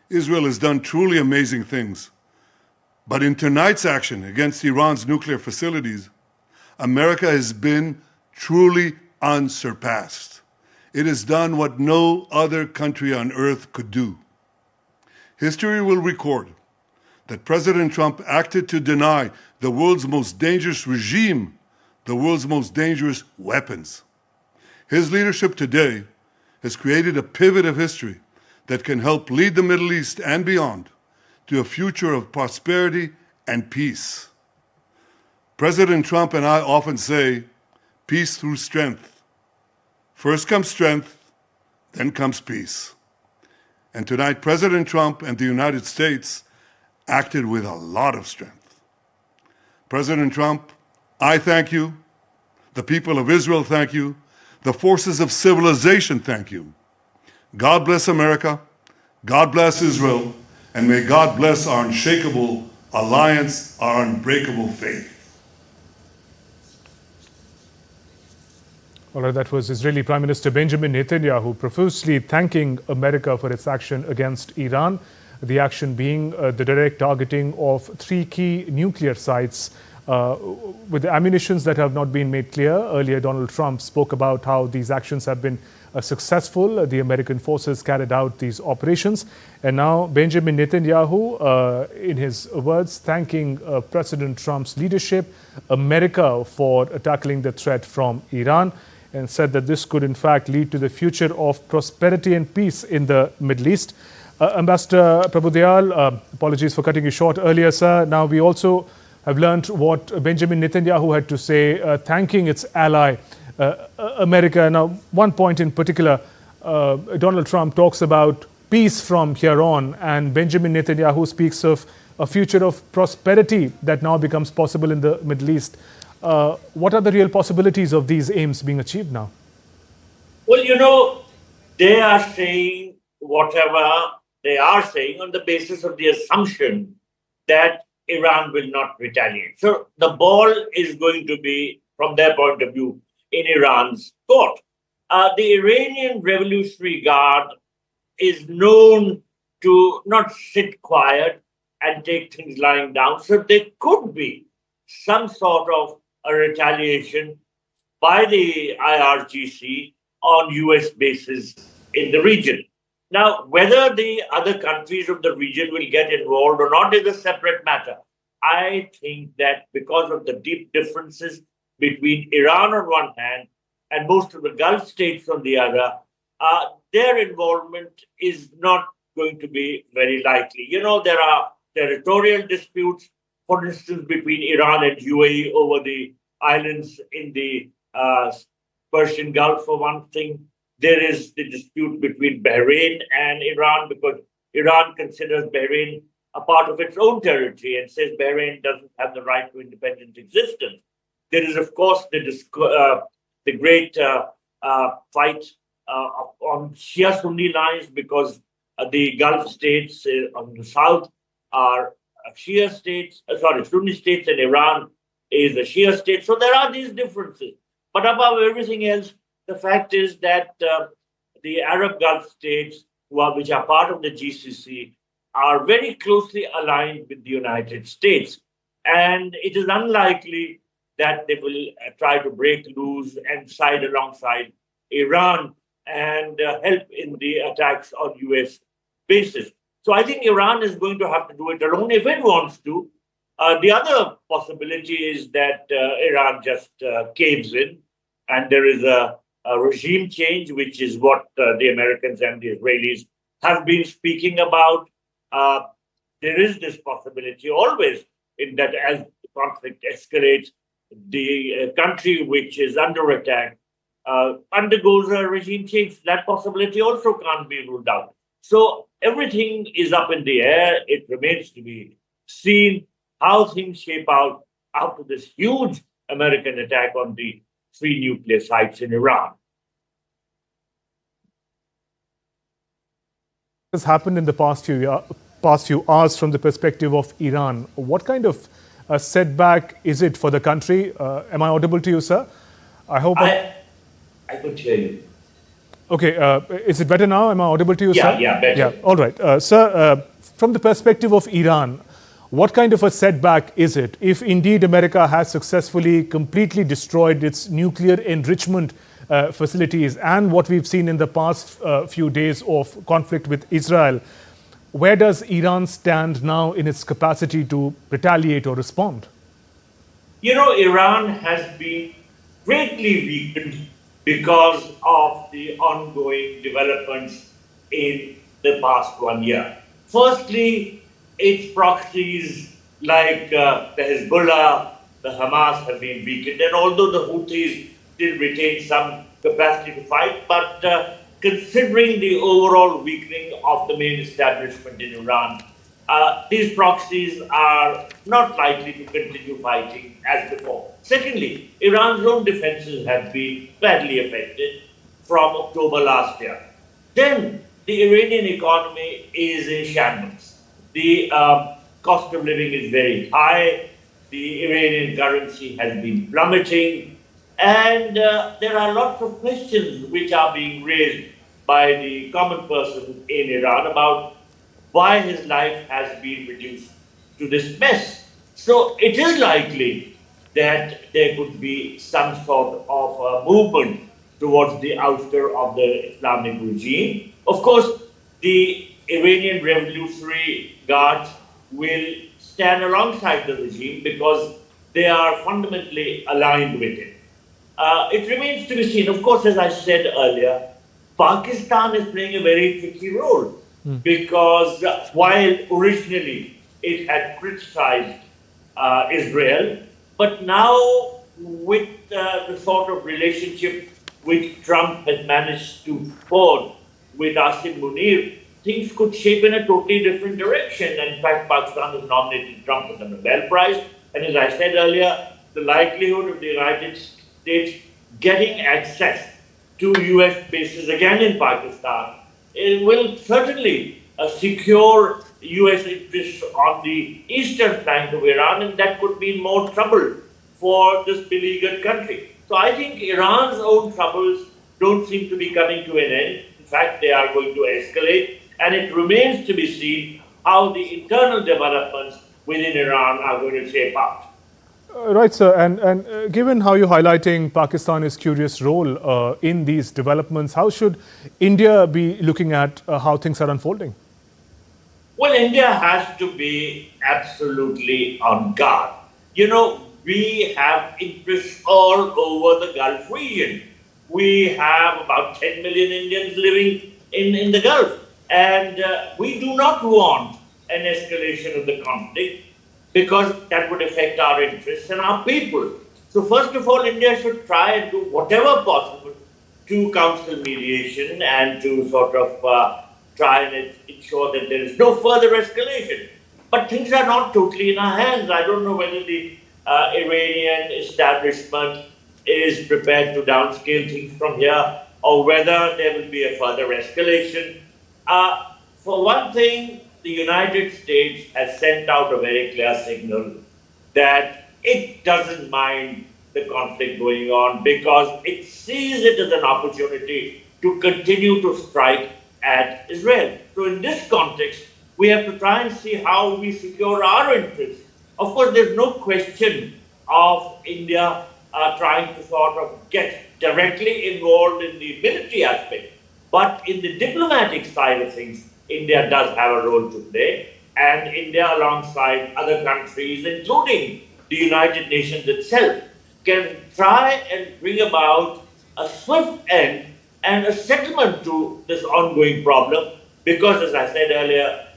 Israel has done truly amazing things. But in tonight's action against Iran's nuclear facilities, America has been truly unsurpassed. It has done what no other country on earth could do. History will record that President Trump acted to deny the world's most dangerous regime the world's most dangerous weapons. His leadership today has created a pivot of history that can help lead the Middle East and beyond to a future of prosperity and peace. President Trump and I often say, peace through strength. First comes strength, then comes peace. And tonight, President Trump and the United States acted with a lot of strength. President Trump, I thank you. The people of Israel thank you. The forces of civilization thank you. God bless America. God bless Israel. And may God bless our unshakable alliance, our unbreakable faith. All right, that was Israeli Prime Minister Benjamin Netanyahu profusely thanking America for its action against Iran. The action being the direct targeting of 3 key nuclear sites with the ammunitions that have not been made clear. Earlier, Donald Trump spoke about how these actions have been successful. The American forces carried out these operations. And now Benjamin Netanyahu, in his words, thanking President Trump's leadership, America for tackling the threat from Iran, and said that this could in fact lead to the future of prosperity and peace in the Middle East. Ambassador Prabhu Dayal, apologies for cutting you short earlier, sir. Now we also have learned what Benjamin Netanyahu had to say, thanking its ally, America. Now, one point in particular, Donald Trump talks about peace from here on, and Benjamin Netanyahu speaks of a future of prosperity that now becomes possible in the Middle East. What are the real possibilities of these aims being achieved now? Well, you know, they are saying whatever they are saying on the basis of the assumption that Iran will not retaliate. So the ball is going to be, from their point of view, in Iran's court. The Iranian Revolutionary Guard is known to not sit quiet and take things lying down. So there could be some sort of a retaliation by the IRGC on US bases in the region. Now, whether the other countries of the region will get involved or not is a separate matter. I think that because of the deep differences between Iran on one hand and most of the Gulf states on the other, their involvement is not going to be very likely. You know, there are territorial disputes, for instance, between Iran and UAE over the islands in the Persian Gulf, for one thing. There is the dispute between Bahrain and Iran because Iran considers Bahrain a part of its own territory and says Bahrain doesn't have the right to independent existence. There is, of course, the great fight on Shia-Sunni lines because the Gulf states on the south are Shia states, Sunni states, and Iran is a Shia state. So there are these differences. But above everything else, the fact is that the Arab Gulf states, which are part of the GCC, are very closely aligned with the United States. And it is unlikely that they will try to break loose and side alongside Iran and help in the attacks on US bases. So I think Iran is going to have to do it alone if it wants to. The other possibility is that Iran just caves in and there is a regime change, which is what the Americans and the Israelis have been speaking about. There is this possibility always in that as the conflict escalates, the country which is under attack undergoes a regime change. That possibility also can't be ruled out. So everything is up in the air. It remains to be seen how things shape out after this huge American attack on the 3 nuclear sites in Iran. Has happened in the past few hours from the perspective of Iran. What kind of setback is it for the country? Am I audible to you, sir? I could hear you. Okay, is it better now? Am I audible to you, sir? Yeah, better. Yeah, all right. Sir, from the perspective of Iran, what kind of a setback is it if indeed America has successfully completely destroyed its nuclear enrichment facilities and what we've seen in the past few days of conflict with Israel? Where does Iran stand now in its capacity to retaliate or respond? You know, Iran has been greatly weakened because of the ongoing developments in the past 1 year. Firstly, its proxies like the Hezbollah, the Hamas have been weakened, and although the Houthis still retain some capacity to fight, but considering the overall weakening of the main establishment in Iran, these proxies are not likely to continue fighting as before. Secondly, Iran's own defenses have been badly affected from October last year. Then, the Iranian economy is in shambles. The cost of living is very high. The Iranian currency has been plummeting. And there are lots of questions which are being raised by the common person in Iran about why his life has been reduced to this mess. So it is likely that there could be some sort of movement towards the ouster of the Islamic regime. Of course, the Iranian Revolutionary Guards will stand alongside the regime because they are fundamentally aligned with it. It remains to be seen. Of course, as I said earlier, Pakistan is playing a very tricky role because while originally it had criticized Israel, but now with the sort of relationship which Trump has managed to forge with Asim Munir, things could shape in a totally different direction. And in fact, Pakistan has nominated Trump for the Nobel Prize. And as I said earlier, the likelihood of the United States getting access to US bases again in Pakistan, it will certainly secure US interests on the eastern flank of Iran, and that could mean more trouble for this beleaguered country. So I think Iran's own troubles don't seem to be coming to an end. In fact, they are going to escalate, and it remains to be seen how the internal developments within Iran are going to shape up. Right, sir. And given how you're highlighting Pakistan's curious role in these developments, how should India be looking at how things are unfolding? Well, India has to be absolutely on guard. You know, we have interests all over the Gulf region. We have about 10 million Indians living in the Gulf. And we do not want an escalation of the conflict because that would affect our interests and our people. So first of all, India should try and do whatever possible to counsel mediation and to sort of try and ensure that there is no further escalation. But things are not totally in our hands. I don't know whether the Iranian establishment is prepared to downscale things from here or whether there will be a further escalation. For one thing, the United States has sent out a very clear signal that it doesn't mind the conflict going on because it sees it as an opportunity to continue to strike at Israel. So in this context, we have to try and see how we secure our interests. Of course, there's no question of India trying to sort of get directly involved in the military aspect. But in the diplomatic side of things, India does have a role to play, and India, alongside other countries, including the United Nations itself, can try and bring about a swift end and a settlement to this ongoing problem, because, as I said earlier,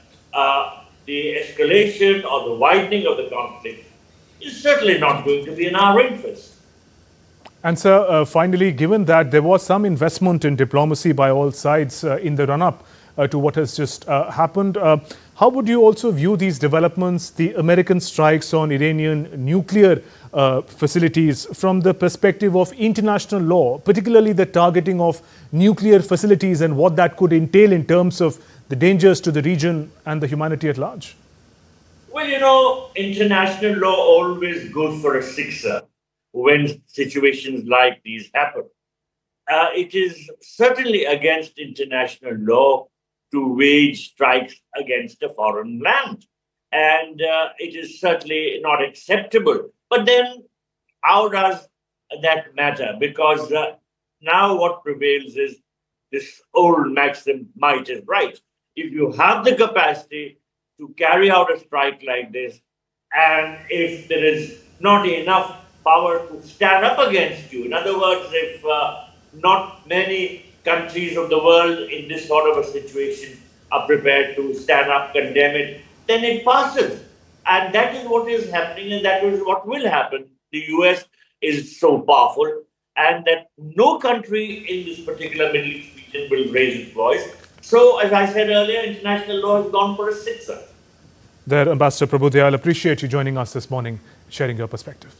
the escalation or the widening of the conflict is certainly not going to be in our interest. And sir, finally, given that there was some investment in diplomacy by all sides in the run-up to what has just happened, how would you also view these developments, the American strikes on Iranian nuclear facilities, from the perspective of international law, particularly the targeting of nuclear facilities and what that could entail in terms of the dangers to the region and the humanity at large? Well, you know, international law always goes for a sixer when situations like these happen. it is certainly against international law to wage strikes against a foreign land. And it is certainly not acceptable. But then, how does that matter? Because now what prevails is this old maxim, might is right. If you have the capacity to carry out a strike like this, and if there is not enough power to stand up against you, in other words, if not many countries of the world in this sort of a situation are prepared to stand up, condemn it, then it passes. And that is what is happening, and that is what will happen. The US is so powerful, and that no country in this particular Middle East region will raise its voice. So, as I said earlier, international law has gone for a sixer. There, Ambassador Prabhu Dayal, appreciate you joining us this morning, sharing your perspective.